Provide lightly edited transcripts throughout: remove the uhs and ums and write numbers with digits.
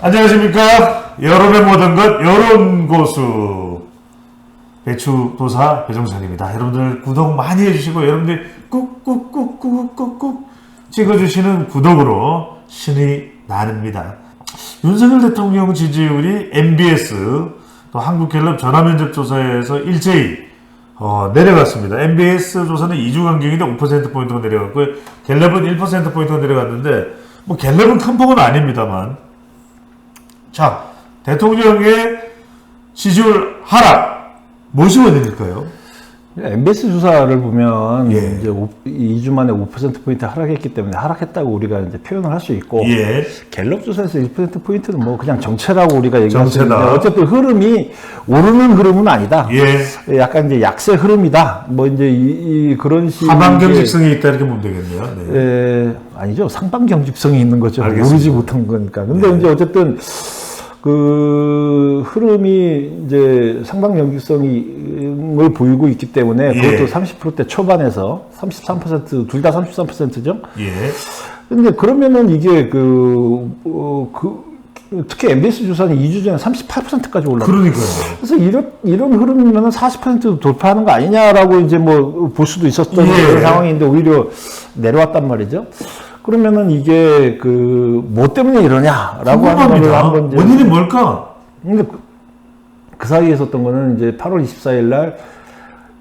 안녕하십니까. 여론의 모든 것 여론고수 배추도사 배종찬입니다. 여러분들 구독 많이 해주시고 여러분들 꾹꾹꾹꾹꾹꾹 찍어주시는 구독으로 신이 나릅니다. 윤석열 대통령 지지율이 MBS 또 한국갤럽 전화면접조사에서 일제히 내려갔습니다. MBS 조사는 2주 간격인데 5%포인트가 내려갔고요. 갤럽은 1%포인트가 내려갔는데 뭐 갤럽은 큰 폭은 아닙니다만, 자, 대통령의 지지율 하락 무엇이 원인일까요? MBS 조사를 보면 예. 이제 2주 만에 5%포인트 하락했기 때문에 하락했다고 우리가 이제 표현을 할 수 있고, 예. 갤럽 조사에서 1%포인트는 뭐 그냥 정체라고 우리가 얘기할 수 정체다. 있는데, 어쨌든 흐름이 오르는 흐름은 아니다. 예. 약간 이제 약세 흐름이다. 뭐 이제 그런 식의 하반경직성이 있다 이렇게 보면 되겠네요. 네. 아니죠. 상반경직성이 있는 거죠. 알겠습니다. 오르지 못한 거니까. 근데 네. 이제 어쨌든 그 흐름이 이제 상반경직성을 보이고 있기 때문에, 예. 그것도 30%대 초반에서 33%, 둘 다 33%죠. 예. 근데 그러면은 이게 특히 MBS 조사는 2주 전에 38%까지 올랐어요. 그러니까요. 그래서 이런 흐름이면 40%도 돌파하는 거 아니냐라고 이제 뭐 볼 수도 있었던 예. 그런 상황인데 오히려 내려왔단 말이죠. 그러면은 이게 뭐 때문에 이러냐라고 하는 거를 한번 이제 원인이 뭘까? 근데 그 사이에 있었던 거는 이제 8월 24일 날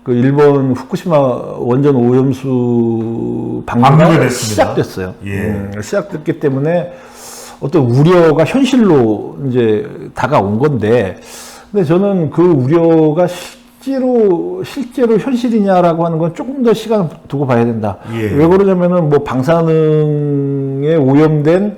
그 일본 후쿠시마 원전 오염수 방류가 됐습니다. 시작됐어요. 예. 시작됐기 때문에 어떤 우려가 현실로 이제 다가온 건데, 근데 저는 그 우려가 실제로 현실이냐라고 하는 건 조금 더 시간을 두고 봐야 된다. 예. 왜 그러냐면은 뭐 방사능에 오염된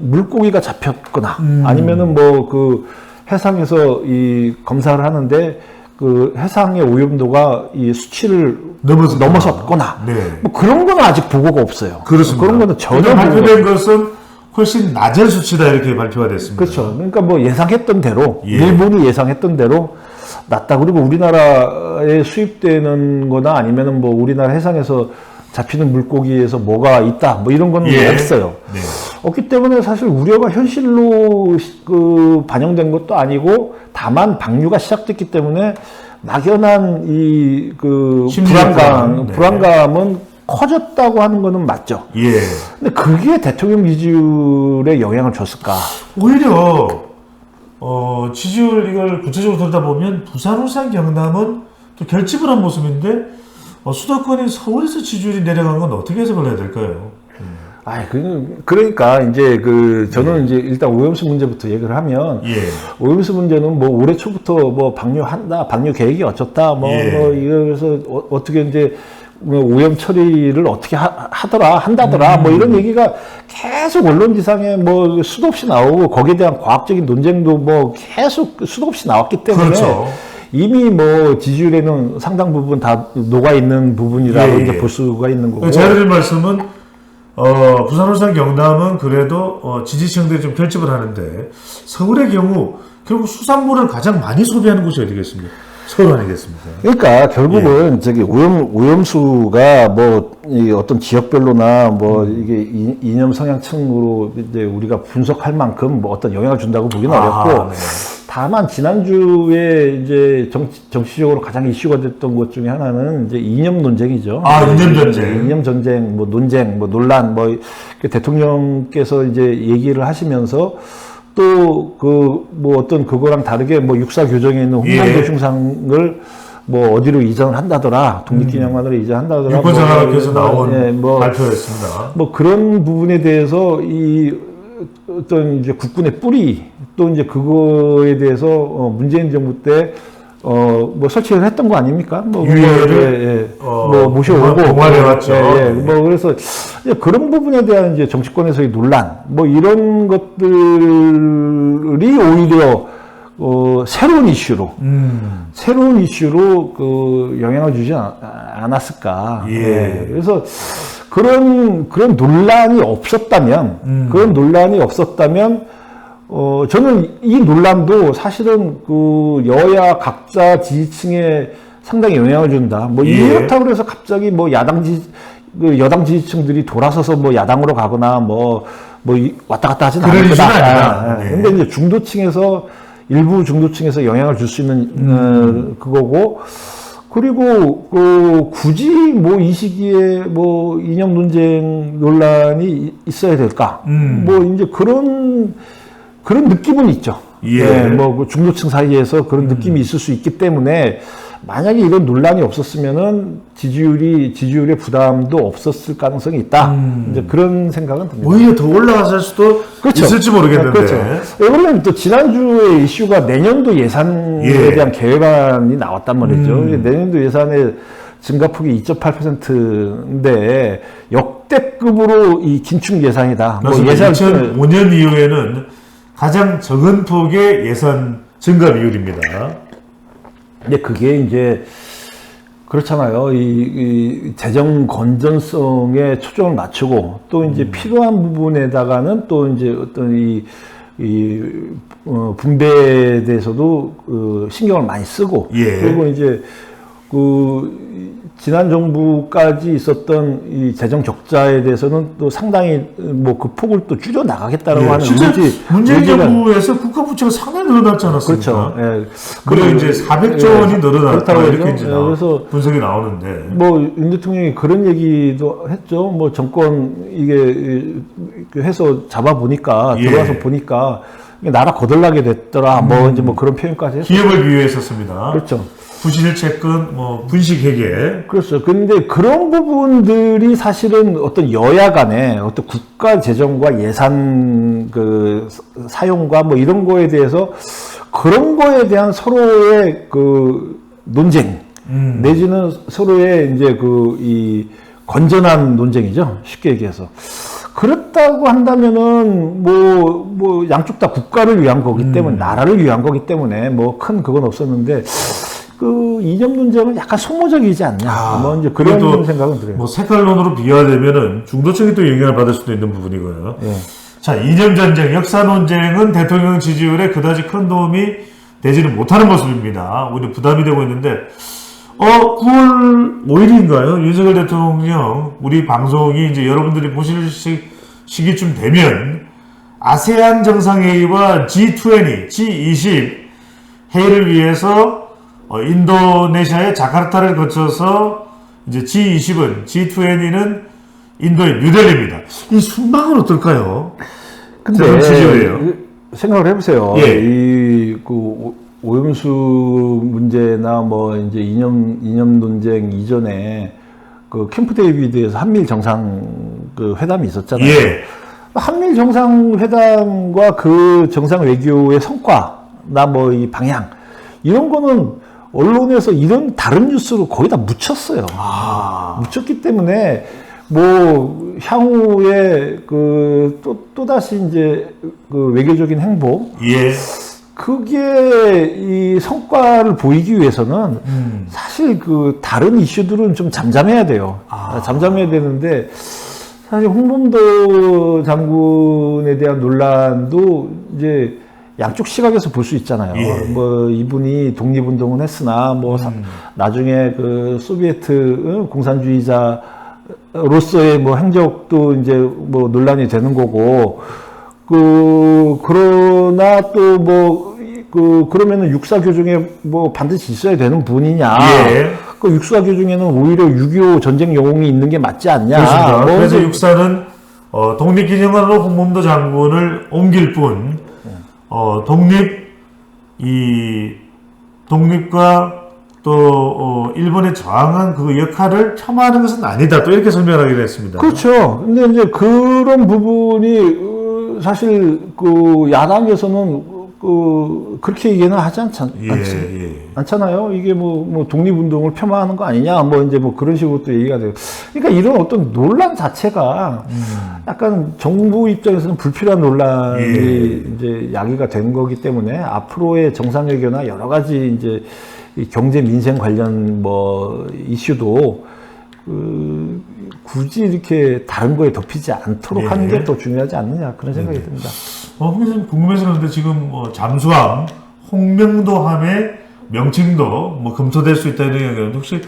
물고기가 잡혔거나, 아니면은 뭐 그 해상에서 이 검사를 하는데 그 해상의 오염도가 이 수치를 넘어섰거나, 네. 뭐 그런 거는 아직 보고가 없어요. 그렇습니다. 그런 거는 전혀 근데 발표된 보고가 것은 훨씬 낮은 수치다 이렇게 발표가 됐습니다. 그렇죠. 그러니까 뭐 예상했던 대로, 예. 일본이 예상했던 대로 낮다. 그리고 우리나라에 수입되는 거나 아니면은 뭐 우리나라 해상에서 잡히는 물고기에서 뭐가 있다, 뭐 이런 거는 예. 없어요. 네. 없기 때문에 사실 우려가 현실로 반영된 것도 아니고, 다만 방류가 시작됐기 때문에 막연한 심리적 불안감은 커졌다고 하는 거는 맞죠. 예. 근데 그게 대통령 지지율에 영향을 줬을까? 오히려 지지율 이걸 구체적으로 들다 보면 부산, 울산, 경남은 또 결집을 한 모습인데 수도권인 서울에서 지지율이 내려간 건 어떻게 해석을 해야 될까요? 그러니까 이제 저는 이제 일단 오염수 문제부터 얘기를 하면, 예. 오염수 문제는 뭐 올해 초부터 뭐 방류 계획이 어쩌다, 예. 이래서 어떻게 이제 오염 처리를 어떻게 한다더라, 뭐 이런 얘기가 계속 언론지상에 뭐 수도 없이 나오고, 거기에 대한 과학적인 논쟁도 뭐 계속 수도 없이 나왔기 때문에, 그렇죠. 이미 뭐 지지율에는 상당 부분 다 녹아 있는 부분이라고 예. 이제 볼 수가 있는 거고. 제가 드릴 말씀은 부산, 울산, 경남은 그래도 지지층들이 좀 결집을 하는데, 서울의 경우 결국 수산물을 가장 많이 소비하는 곳이 어디겠습니까? 서울 아니겠습니까? 그러니까 결국은 예. 저기 오염수가 뭐 이 어떤 지역별로나 뭐 이게 이념 성향층으로 이제 우리가 분석할 만큼 뭐 어떤 영향을 준다고 보기는 어렵고, 네. 다만 지난주에 이제 정치적으로 가장 이슈가 됐던 것 중에 하나는 이제 이념 논쟁이죠. 이념 전쟁. 이념 전쟁, 뭐 논쟁, 뭐 논란, 뭐 대통령께서 이제 얘기를 하시면서 또 뭐 어떤 그거랑 다르게 뭐 육사 교정에 있는 홍범도 중상을 뭐 어디로 이전을 한다더라, 독립기념관으로 이전한다더라. 유권자께서 나온 뭐 발표였습니다. 뭐 그런 부분에 대해서 이 어떤 이제 국군의 뿌리, 또 이제 그거에 대해서 문재인 정부 때 뭐 설치를 했던 거 아닙니까? 뭐 유해를 뭐 모셔오고 공활해왔죠. 뭐 그래서 이제 그런 부분에 대한 이제 정치권에서의 논란, 뭐 이런 것들이 오히려 새로운 이슈로 영향을 주지 않았을까. 예. 그래서 그런 논란이 없었다면, 저는 이 논란도 사실은 여야 각자 지지층에 상당히 영향을 준다. 뭐 예. 이렇다고 해서 갑자기 뭐 야당 그 여당 지지층들이 돌아서서 뭐 야당으로 가거나 왔다 갔다 하진 그럴 않을 일은 거다. 아니다. 예. 네. 근데 이제 일부 중도층에서 영향을 줄 수 있는 그거고, 그리고 굳이 뭐 이 시기에 뭐 이념 논쟁 논란이 있어야 될까? 뭐 이제 그런 느낌은 있죠. 예. 뭐 중도층 사이에서 그런 느낌이 있을 수 있기 때문에 만약에 이런 논란이 없었으면은 지지율의 부담도 없었을 가능성이 있다. 이제 그런 생각은 듭니다. 오히려 더 올라갔을 수도 그렇죠. 있을지 모르겠는데. 그렇죠. 왜냐면 또 지난주에 이슈가 내년도 예산에 예. 대한 계획안이 나왔단 말이죠. 내년도 예산의 증가폭이 2.8%인데 역대급으로 이 긴축 예산이다. 뭐 예산 2005년 이후에는 가장 적은 폭의 예산 증가 비율입니다. 근데 그게 이제 그렇잖아요. 이 재정 건전성에 초점을 맞추고 또 이제 필요한 부분에다가는 또 이제 어떤 분배에 대해서도 신경을 많이 쓰고 예. 그리고 이제 지난 정부까지 있었던 이 재정 적자에 대해서는 또 상당히 뭐 그 폭을 또 줄여 나가겠다라고 하는 실제 문재인 정부에서 국가 부채가 상당히 늘어났지 않았습니까? 그렇죠. 예. 무려 이제 400조 원이 늘어났다 이렇게 이제 그래서 분석이 나오는데 뭐 윤 대통령이 그런 얘기도 했죠. 뭐 정권 이게 해서 잡아 보니까 예. 들어와서 보니까 나라 거덜나게 됐더라. 뭐 이제 뭐 그런 표현까지 했어요. 기업을 비유했었습니다. 그렇죠. 부실 채권, 뭐 분식 회계. 그렇죠. 근데 그런 부분들이 사실은 어떤 여야 간에 어떤 국가 재정과 예산 사용과 뭐 이런 거에 대해서 그런 거에 대한 서로의 논쟁 내지는 서로의 이제 이 건전한 논쟁이죠. 쉽게 얘기해서. 그렇다고 한다면은 뭐 양쪽 다 국가를 위한 거기 때문에 나라를 위한 거기 때문에 뭐 큰 그건 없었는데 이념 논쟁은 약간 소모적이지 않냐. 뭐 이제 그런 생각은 들어요. 뭐 색깔론으로 비화되면은 중도층이 또 영향을 받을 수도 있는 부분이고요. 예. 자, 이념 전쟁, 역사 논쟁은 대통령 지지율에 그다지 큰 도움이 되지는 못하는 모습입니다. 오히려 부담이 되고 있는데, 9월 5일인가요? 윤석열 대통령, 우리 방송이 이제 여러분들이 보실 시기쯤 되면, 아세안 정상회의와 G20, G20 회의를 위해서 인도네시아의 자카르타를 거쳐서 이제 G20은, G20은 인도의 뉴델리입니다. 이 순방은 어떨까요? 근데 지지율이에요. 생각을 해보세요. 예. 오염수 문제나 뭐 이제 이념 논쟁 이전에 캠프 데이비드에서 한미일 정상 회담이 있었잖아요. 예. 한미일 정상 회담과 그 정상 외교의 성과나 뭐 이 방향 이런 거는 언론에서 이런 다른 뉴스로 거의 다 묻혔어요. 묻혔기 때문에 뭐 향후에 또다시 이제 외교적인 행보 예. 그게 이 성과를 보이기 위해서는 사실 다른 이슈들은 좀 잠잠해야 돼요. 잠잠해야 되는데 사실 홍범도 장군에 대한 논란도 이제 양쪽 시각에서 볼 수 있잖아요. 예. 뭐 이분이 독립운동은 했으나 뭐 나중에 소비에트 공산주의자로서의 뭐 행적도 이제 뭐 논란이 되는 거고 그러나 또 뭐 그러면은 육사 교정에 뭐 반드시 있어야 되는 분이냐? 예. 육사 교정에는 오히려 6.25 전쟁 영웅이 있는 게 맞지 않냐? 그렇습니다. 그래서 육사는 독립기념관으로 홍범도 장군을 옮길 뿐 독립과 또 일본에 저항한 그 역할을 폄하하는 것은 아니다. 또 이렇게 설명하기로 했습니다. 그렇죠. 근데 이제 그런 부분이 사실 야당에서는 그렇게 얘기는 하지 않잖아요. 이게 뭐 독립운동을 폄하하는 거 아니냐, 뭐 이제 뭐 그런 식으로 또 얘기가 돼요. 그러니까 이런 어떤 논란 자체가 약간 정부 입장에서는 불필요한 논란이 이제 야기가 된 거기 때문에 앞으로의 정상외교나 여러 가지 이제 이 경제 민생 관련 뭐 이슈도 굳이 이렇게 다른 거에 덮이지 않도록 하는 게 더 중요하지 않느냐 그런 생각이 듭니다. 홍 기자님 궁금해서 그런데 지금 잠수함, 홍명도함의 명칭도 뭐 검토될 수 있다는 얘기가 있는데 혹시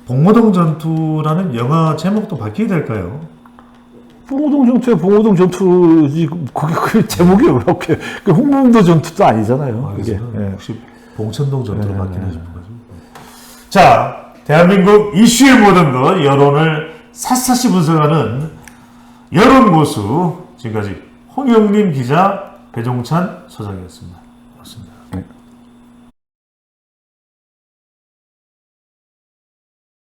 봉오동 전투라는 영화 제목도 바뀌게 될까요? 봉오동 전투에 봉오동 전투지 그게 그 제목이 왜 그렇게 그 홍범도 전투도 아니잖아요. 그게. 예. 혹시 봉천동 전투로 바뀌나 싶어가지고. 자, 대한민국 이슈의 모든 것 여론을 샅샅이 분석하는 여론고수 지금까지 홍영림 기자, 배종찬 소장이었습니다. 고맙습니다. 네.